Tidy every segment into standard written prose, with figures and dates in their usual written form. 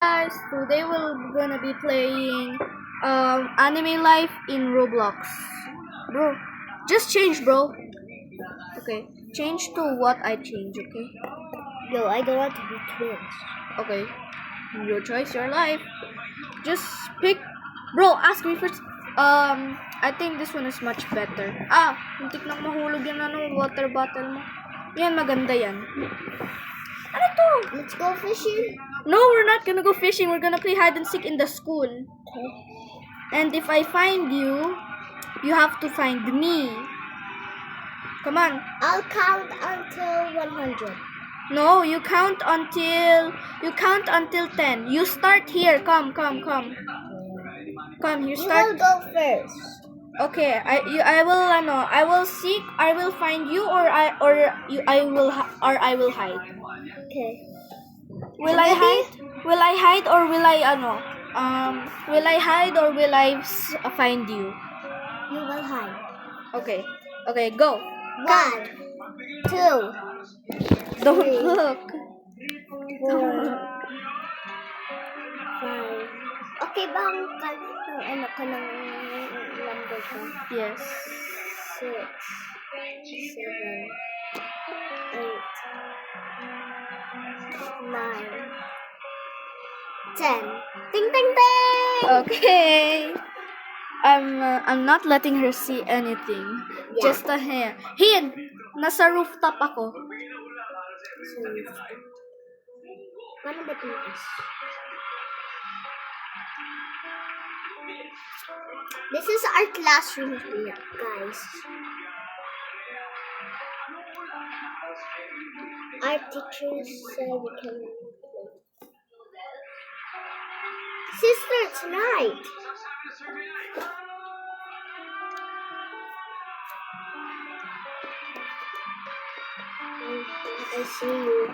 Guys, today we're gonna be playing Anime Life in Roblox. Bro, just change, bro. Okay, change to what I change, okay? Yo, I don't want to be twins. Okay, your choice, your life. Just pick. Bro, ask me first. I think this one is much better. Muntik nang mahulog yung water bottle mo. Yan, maganda yan. Ano to? Let's go fishing. No, we're not gonna go fishing. We're gonna play hide and seek in the school. Okay. And if I find you, you have to find me. Come on. I'll count until 100. No, you count until 10. You start here. Come. Come, you You start. will go first. Okay, I will find you or I will hide. Okay. Will I hide? Will I hide or will I find you? You will hide. Okay. Okay, go. 1, 2, Don't Three. look. 4, 5. Okay ba ang ano ka ng number ka? Yes. 6, 7, 8, 9, 10. Ting ting ting! Okay. I'm not letting her see anything. Yeah. Just a hand. Hin! Nasa rooftop ako. Paano ba tumakas? This is our classroom here, guys. Our teachers said we can play. Sister, it's night. I see you.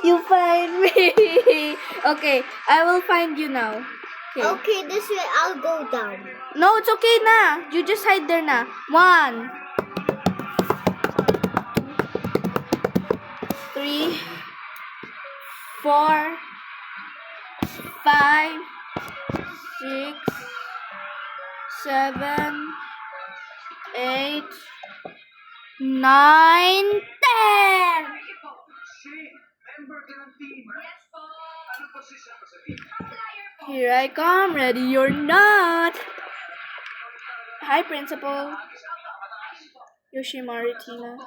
You find me. Okay, I will find you now. Okay. Okay, this way I'll go down. No, it's okay na. You just hide there na. 1, 3, 4, 5, 6, 7, 8, 9, 10. Here I come, ready or not. Hi, Principal. Yoshimari Tina.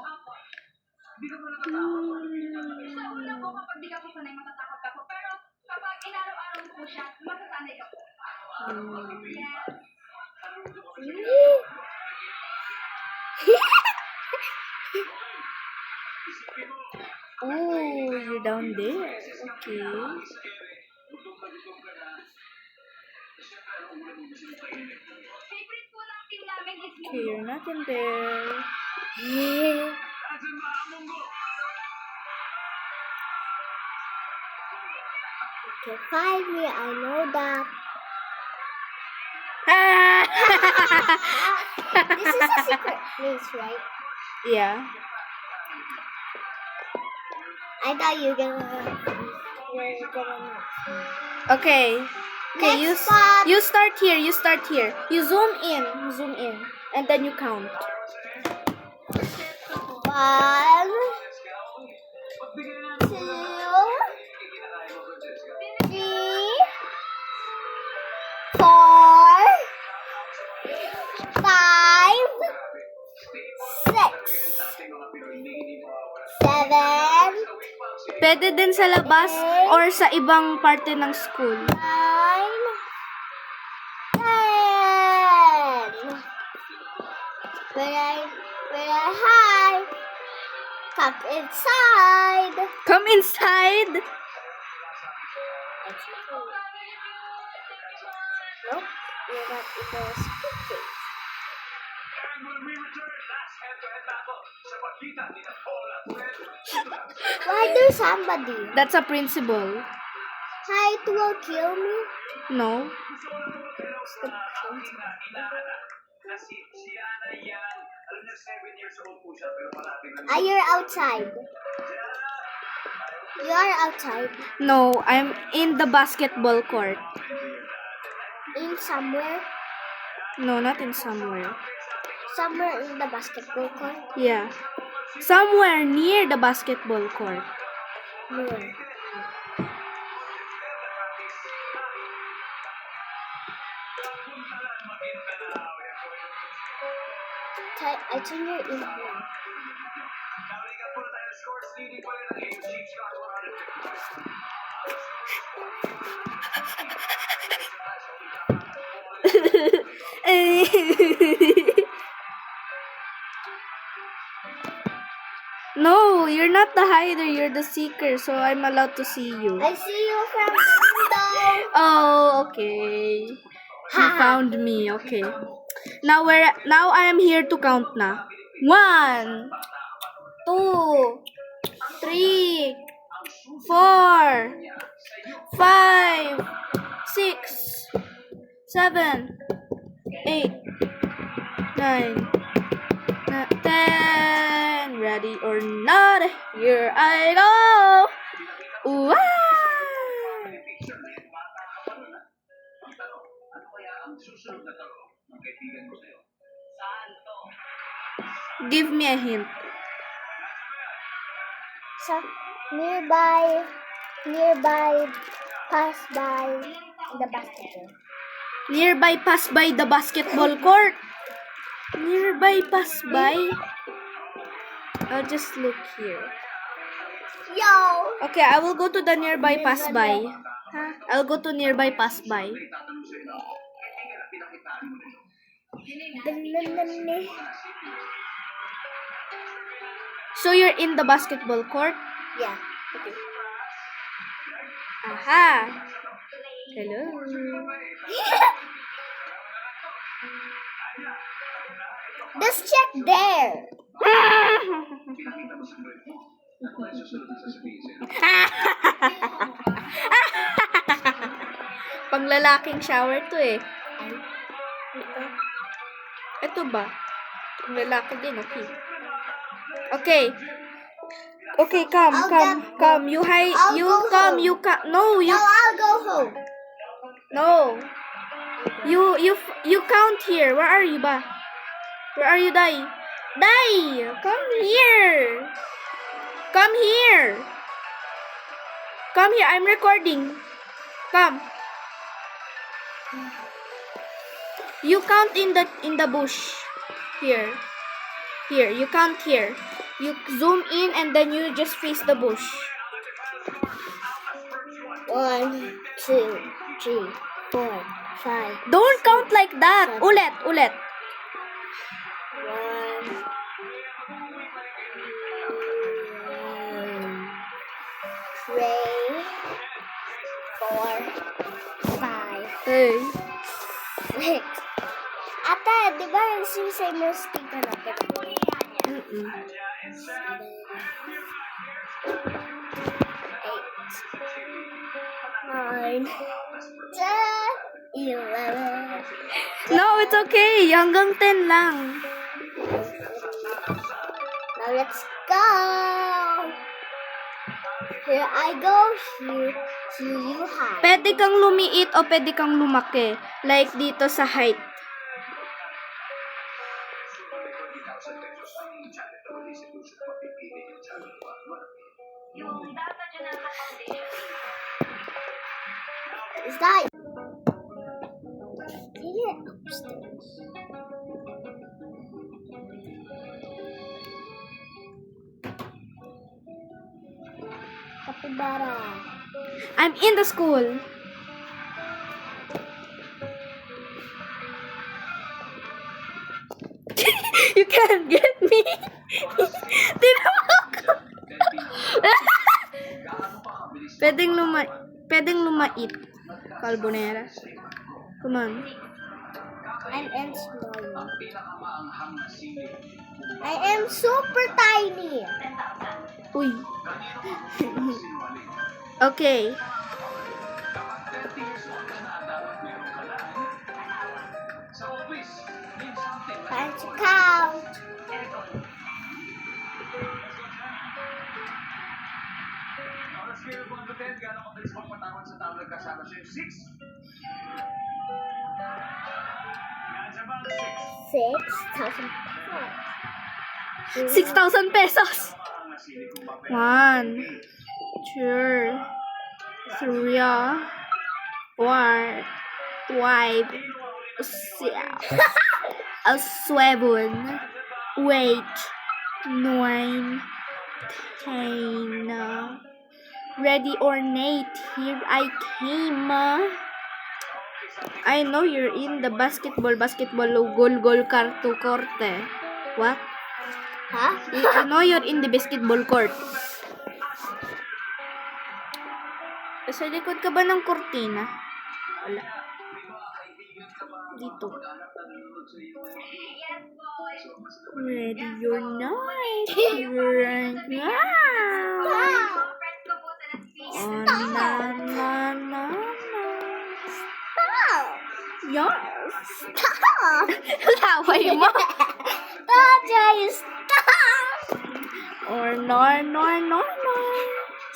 Oh, you're down there. Okay. Okay, you're not in there. Yeah. Okay, find me. I know that. This is a secret place, right? Yeah. I thought you were gonna Okay. Okay, Next spot. you start here. You zoom in, and then you count. 1, 2, 3, 4, 5, 6, 7, Pwede din sa labas or sa ibang parte ng school. 9, 10. When I hide, come inside. Come inside. Nope, you're not in the secret place. Why there's somebody? That's a principal. Hi, it will kill me. No. It's the principal. You're outside. You are outside. No, I'm in the basketball court. In somewhere. No, not in somewhere. Somewhere in the basketball court. Yeah. Somewhere near the basketball court. Where? I think you're in here. No, you're not the hider, you're the seeker, so I'm allowed to see you. I see you from the window. Oh, okay. You found me, okay. Now I am here to count na. 1, 2, 3, 4, 5, 6, 7, 8, 9, 10. Ready or not, here I go. Ooh, Give me a hint. So, nearby, pass by the basketball. Nearby pass by the basketball court. Nearby pass by. I'll just look here. Yo! Okay, I will go to the nearby pass by. I'll go to nearby pass by. So you're in the basketball court? Yeah. Okay. Aha. Hello. Just check there. Panglalaking shower to eh. Ito ba? Panglalaki din, okay. Okay. Okay, come. You No, I'll go home. No. You count here. Where are you ba? Where are you, Dai? Dai! Come here. Come here. Come here. I'm recording. Come. You count in the bush. Here. Here. You count here. You zoom in and then you just face the bush. 1, 2, 3, 4, 5. Don't count like that. Ulit. 1, 3, 4, 5, Hey. 6. Ate, di ba yung same yung sticker natin? 8, 9, 10, 11. No, it's okay. Hanggang 10 lang. Now let's go. Here I go. Here you hide. Pwede kang lumiit o pwede kang lumaki. Like dito sa height. Is that? Here upstairs. Capybara. I'm in the school. You can't get me. Tinawag ko. Pwedeng lumait. Carbonera. Come on. I'm in small. I am super tiny. Uy. Okay. Time to count. $6,000. 6,000 pesos. 1, 2, 3, 4, 5, 6, 7, 8, 9, 10. Ready or not, here I came. I know you're in the basketball goal korte. What? Ha? I know you're in the basketball court. Sa likod ka ba ng kortina? Wala. Dito. Ready or not, right now. Oh, na. Stop! Yes. Stop! Laway mo. Tadya, you stop! Or no.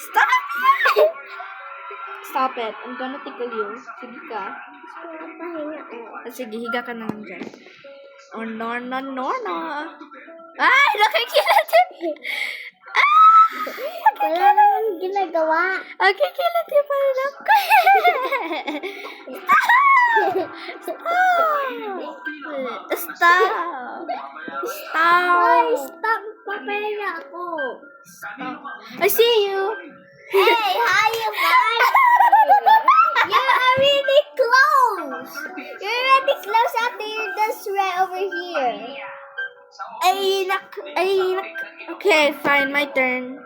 Stop it! Stop it. I'm gonna tickle you. Sige ka. Sige, higa ka na lang dyan. Or no. Ay, nakikilat yun. Wala nang ginagawa. Okay, kilat yung pala ko. Stop! Ay, stop! Papaya ako. I see you. Hey, how you find me? You're really close. You're really close after you're just right over here. Ay, nak. Okay, fine, my turn.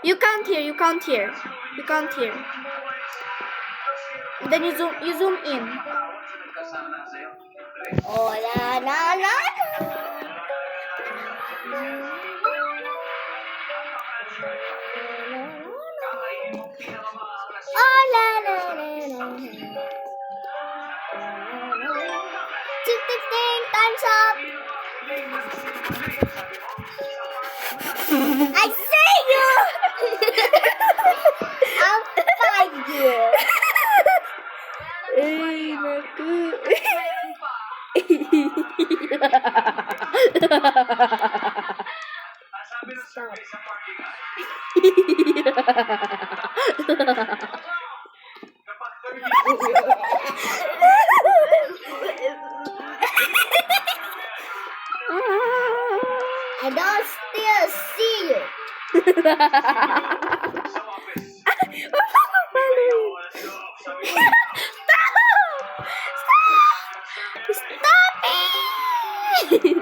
You count here. And then you zoom in. Oh, la. Oh, la. Ting, time's up. I see you. I'll find you. Ay, naku. I don't still see you. Stop it!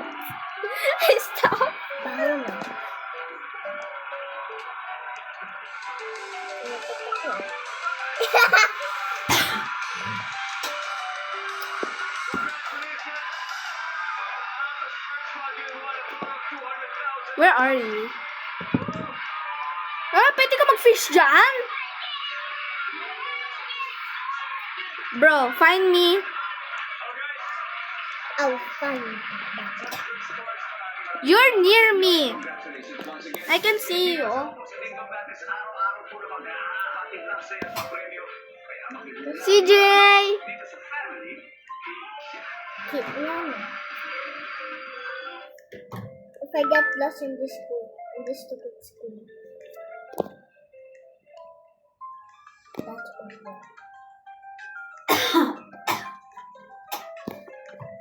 Stop. Where are you? Pwede ka mag-fish dyan? Bro, find me. I'll find you. You're near me. I can see you. CJ! Keep running. If I get lost in this school, in this stupid school. That's over.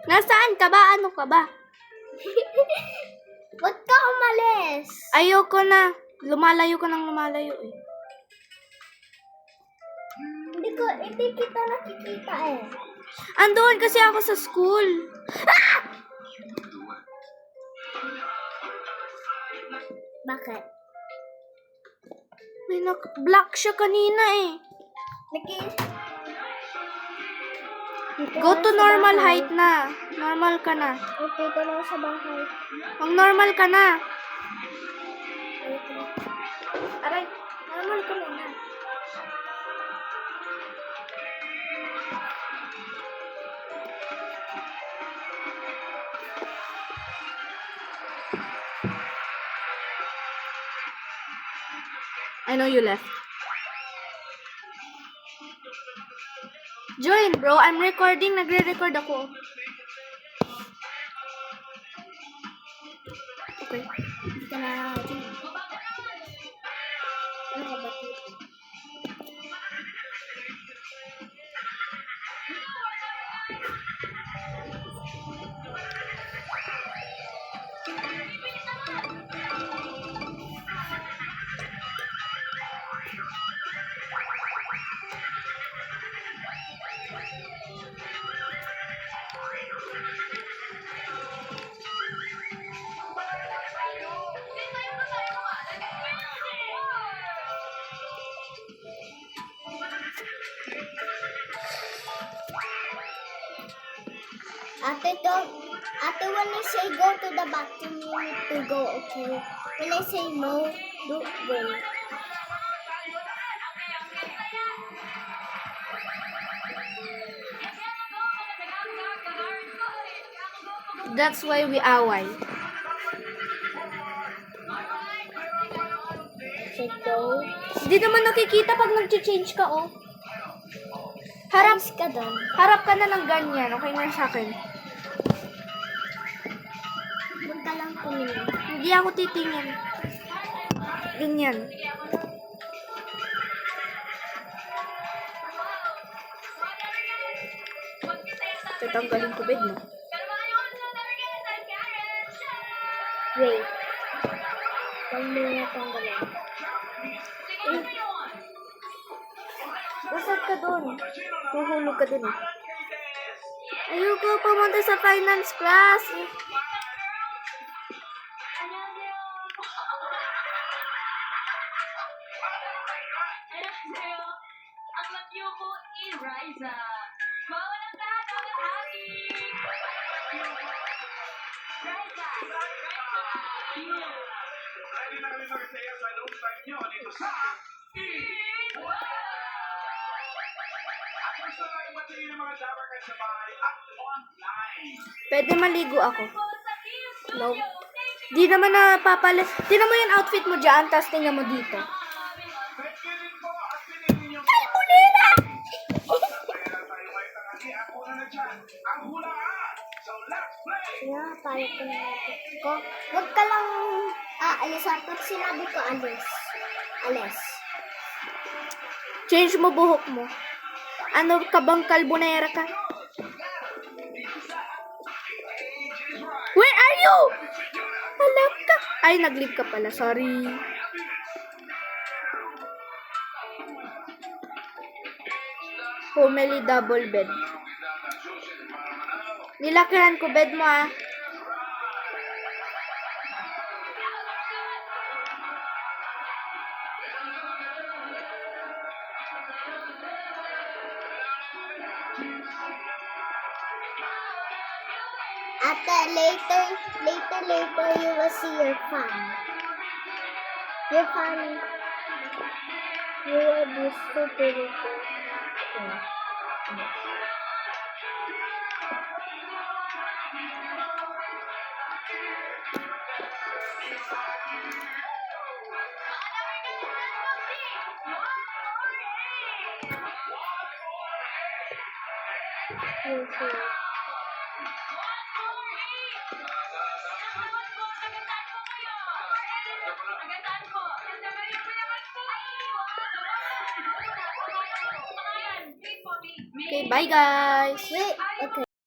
Nasaan ka ba? Ano ka ba? Ba't ka umalis? Ayoko na. Lumalayo ka ng lumalayo eh. Hindi kita nakikita eh. Andoon kasi ako sa school. Ah! Bakit? May black siya kanina eh. Go to normal height na. Normal ka na. Okay, ko lang sa bahay. Mag-normal ka na. Aray, normal ka muna. I know you left. Join, bro. I'm recording. Nagre-record ako. Okay. Hindi ka na dyan. Ano ka ba dito? Ate, when I say go to the bathroom, you need to go, okay? When I say no, don't go. That's why we away. Say go. Hindi naman nakikita pag nag-change ka, oh. Harap Alis ka doon. Harap ka na ng ganyan. Okay na sa akin. Huwag ka lang tumingin. Hindi ako titingin. Ganyan. Tatanggalin ko bed mo. Wait. Huwag mo na tanggalin. Usap ka dun. Tuhulog ka dun, eh. Ayoko pumunta sa finance class. Ang labyo ko, Eliza. Mawalang lahat ang hati. Riza. Ready na kami mag-saya sa loob time nyo dito sa At gusto na ipatingin ng mga Jabber kayo sa bahay at online. Pwede maligo ako. No. Di naman napapalit. Tingnan mo yung outfit mo dyan, tapos tingnan mo dito. Thank you din po at pinili nyo. Kalpunina! Kaya tayo ay tangali at una na dyan ang hulaan. So let's play! Yeah, palit ko na natin ko. Huwag ka lang aalis. Pag sinabi ko alis. Alis. Change mo buhok mo. Ano ka bang kalbonera ka? Where are you? Alam ka. Ay, nag-leave ka pala. Sorry. Homely double bed. Nilakihan ko bed mo, ah. Later, you will see your fan. Your fan. You will be super. Okay, bye guys. Wait, okay.